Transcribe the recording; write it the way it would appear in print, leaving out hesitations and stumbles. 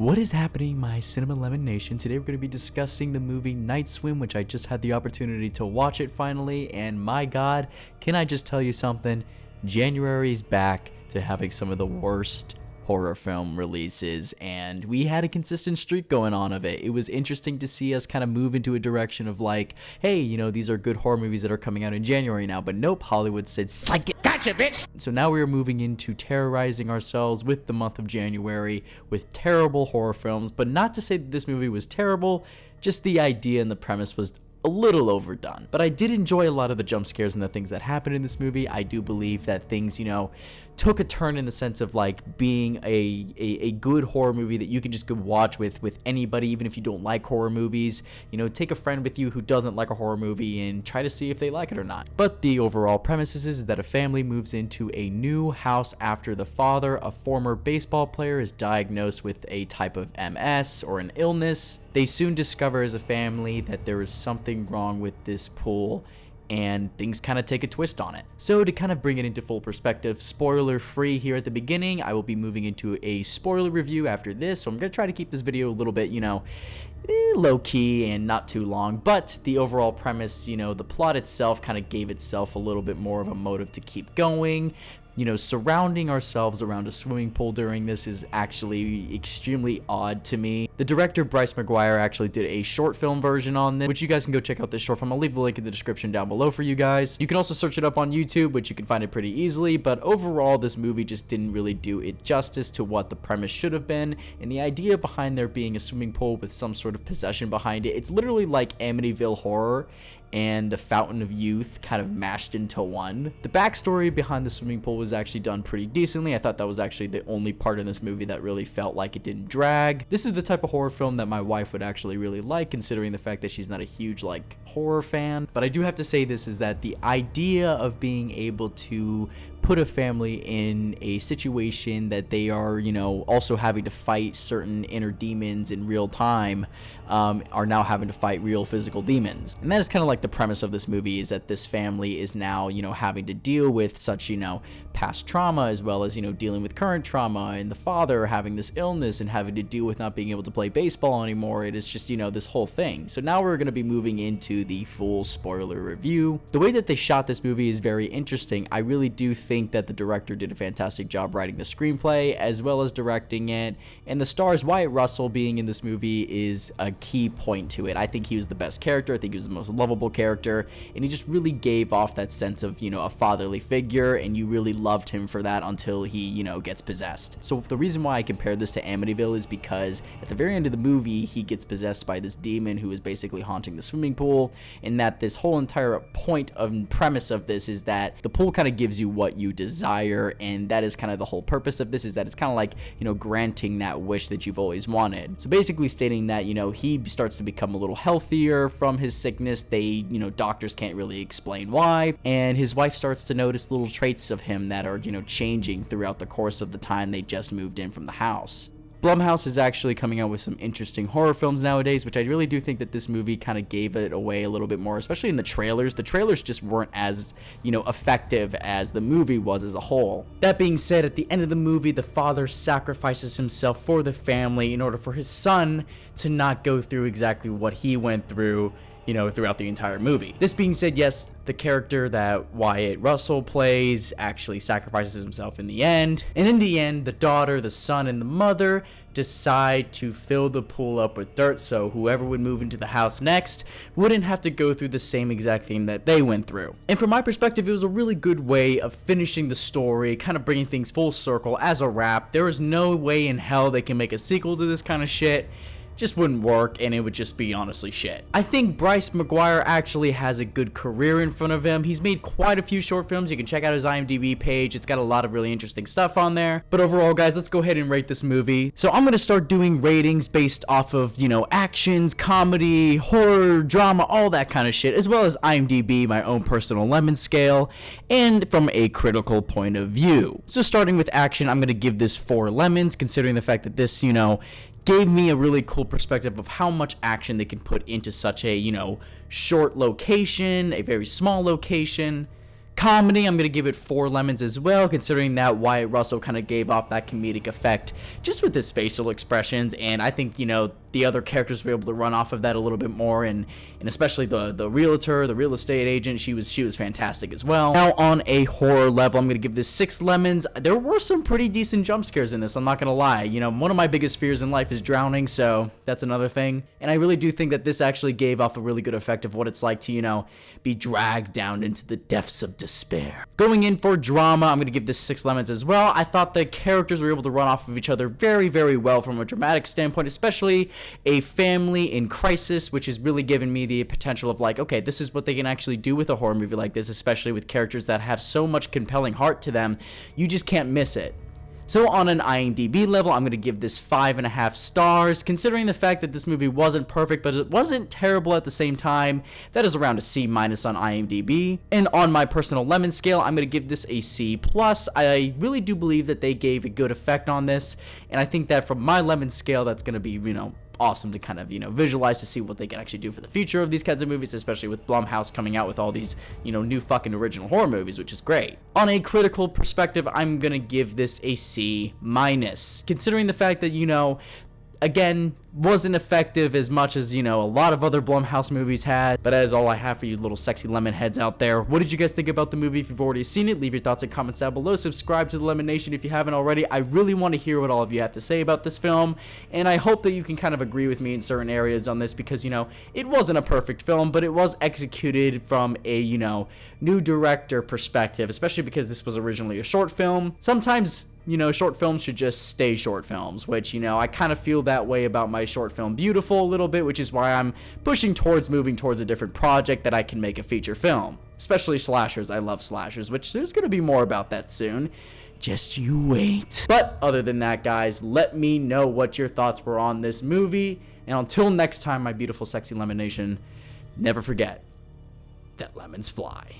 What is happening, my Cinema Lemon Nation? Today we're going to be discussing the movie Night Swim, which I just had the opportunity to watch it finally, and my god, can I just tell you something? January's back to having some of the worst horror film releases, and we had a consistent streak going on of it. It was interesting to see us kind of move into a direction of like, hey, you know, these are good horror movies that are coming out in January now, but nope, Hollywood said, psych it. Gotcha, bitch! So now we are moving into terrorizing ourselves with the month of January with terrible horror films, but not to say that this movie was terrible, just the idea and the premise was a little overdone. But I did enjoy a lot of the jump scares and the things that happened in this movie. I do believe that things, you know, took a turn in the sense of like being a good horror movie that you can just go watch with anybody, even if you don't like horror movies. You know, take a friend with you who doesn't like a horror movie and try to see if they like it or not. But the overall premise is that a family moves into a new house after the father, a former baseball player, is diagnosed with a type of MS or an illness. They soon discover as a family that there is something wrong with this pool, and things kind of take a twist on it. So to kind of bring it into full perspective, spoiler free here at the beginning, I will be moving into a spoiler review after this, so I'm going to try to keep this video a little bit, you know, low key and not too long, but the overall premise, you know, the plot itself kind of gave itself a little bit more of a motive to keep going. You know, surrounding ourselves around a swimming pool during this is actually extremely odd to me. The director, Bryce McGuire, actually did a short film version on this, which you guys can go check out this short film. I'll leave the link in the description down below for you guys. You can also search it up on YouTube, which you can find it pretty easily, but overall, this movie just didn't really do it justice to what the premise should have been, and the idea behind there being a swimming pool with some sort of possession behind it, it's literally like Amityville Horror and the Fountain of Youth kind of mashed into one. The backstory behind the swimming pool was actually done pretty decently. I thought that was actually the only part in this movie that really felt like it didn't drag. This is the type of horror film that my wife would actually really like, considering the fact that she's not a huge like horror fan. But I do have to say this is that the idea of being able to put a family in a situation that they are, you know, also having to fight certain inner demons in real time, are now having to fight real physical demons. And that is kind of like the premise of this movie, is that this family is now, you know, having to deal with such, you know, past trauma, as well as, you know, dealing with current trauma, and the father having this illness and having to deal with not being able to play baseball anymore. It is just, you know, this whole thing. So now we're going to be moving into the full spoiler review. The way that they shot this movie is very interesting. I really do think that the director did a fantastic job writing the screenplay as well as directing it, and the stars, Wyatt Russell being in this movie is a key point to it. I think he was the best character. I think he was the most lovable character, and he just really gave off that sense of, you know, a fatherly figure, and you really loved him for that until he, you know, gets possessed. So the reason why I compared this to Amityville is because at the very end of the movie, he gets possessed by this demon who is basically haunting the swimming pool, and that this whole entire point of premise of this is that the pool kind of gives you what you desire, and that is kind of the whole purpose of this, is that it's kind of like, you know, granting that wish that you've always wanted. So basically stating that, you know, he starts to become a little healthier from his sickness. They, you know, doctors can't really explain why, and his wife starts to notice little traits of him that are, you know, changing throughout the course of the time they just moved in from the house. Blumhouse is actually coming out with some interesting horror films nowadays, which I really do think that this movie kind of gave it away a little bit more, especially in the trailers. The trailers just weren't as, you know, effective as the movie was as a whole. That being said, at the end of the movie, the father sacrifices himself for the family in order for his son to not go through exactly what he went through, you know, throughout the entire movie. This being said, yes, the character that Wyatt Russell plays actually sacrifices himself in the end. And in the end, the daughter, the son, and the mother decide to fill the pool up with dirt, so whoever would move into the house next wouldn't have to go through the same exact thing that they went through. And from my perspective, it was a really good way of finishing the story, kind of bringing things full circle as a wrap. There is no way in hell they can make a sequel to this kind of shit. Just wouldn't work, and it would just be honestly shit. I think Bryce McGuire actually has a good career in front of him. He's made quite a few short films. You can check out his IMDb page. It's got a lot of really interesting stuff on there. But overall, guys, let's go ahead and rate this movie. So I'm going to start doing ratings based off of, you know, actions, comedy, horror, drama, all that kind of shit, as well as IMDb, my own personal lemon scale, and from a critical point of view. So starting with action, I'm going to give this 4 lemons, considering the fact that this, you know, gave me a really cool perspective of how much action they can put into such a, you know, short location, a very small location. Comedy, I'm going to give it 4 lemons as well, considering that Wyatt Russell kind of gave off that comedic effect just with his facial expressions, and I think, you know, the other characters were able to run off of that a little bit more, and especially the realtor, the real estate agent, she was fantastic as well. Now, on a horror level, I'm going to give this 6 lemons. There were some pretty decent jump scares in this, I'm not going to lie. You know, one of my biggest fears in life is drowning, so that's another thing, and I really do think that this actually gave off a really good effect of what it's like to, you know, be dragged down into the depths of despair. Going in for drama, I'm going to give this 6 lemons as well. I thought the characters were able to run off of each other very, very well from a dramatic standpoint, especially a family in crisis, which has really given me the potential of like, okay, this is what they can actually do with a horror movie like this, especially with characters that have so much compelling heart to them. You just can't miss it. So on an IMDb level, I'm going to give this 5.5 stars, considering the fact that this movie wasn't perfect, but it wasn't terrible at the same time. That is around a C- on IMDb. And on my personal lemon scale, I'm going to give this a C+. I really do believe that they gave a good effect on this, and I think that from my lemon scale, that's going to be, you know, awesome to kind of, you know, visualize to see what they can actually do for the future of these kinds of movies, especially with Blumhouse coming out with all these, you know, new fucking original horror movies, which is great. On a critical perspective, I'm gonna give this a C-, considering the fact that, you know, again, wasn't effective as much as, you know, a lot of other Blumhouse movies had. But that is all I have for you little sexy lemon heads out there. What did you guys think about the movie? If you've already seen it, leave your thoughts and comments down below. Subscribe to the Lemon Nation if you haven't already. I really want to hear what all of you have to say about this film, and I hope that you can kind of agree with me in certain areas on this, because, you know, it wasn't a perfect film, but it was executed from a, you know, new director perspective, especially because this was originally a short film. Sometimes, you know, short films should just stay short films, which, you know, I kind of feel that way about my short film Beautiful a little bit, which is why I'm pushing towards moving towards a different project that I can make a feature film. Especially slashers. I love slashers, which there's going to be more about that soon. Just you wait. But other than that, guys, let me know what your thoughts were on this movie. And until next time, my beautiful, sexy Lemon Nation, never forget that lemons fly.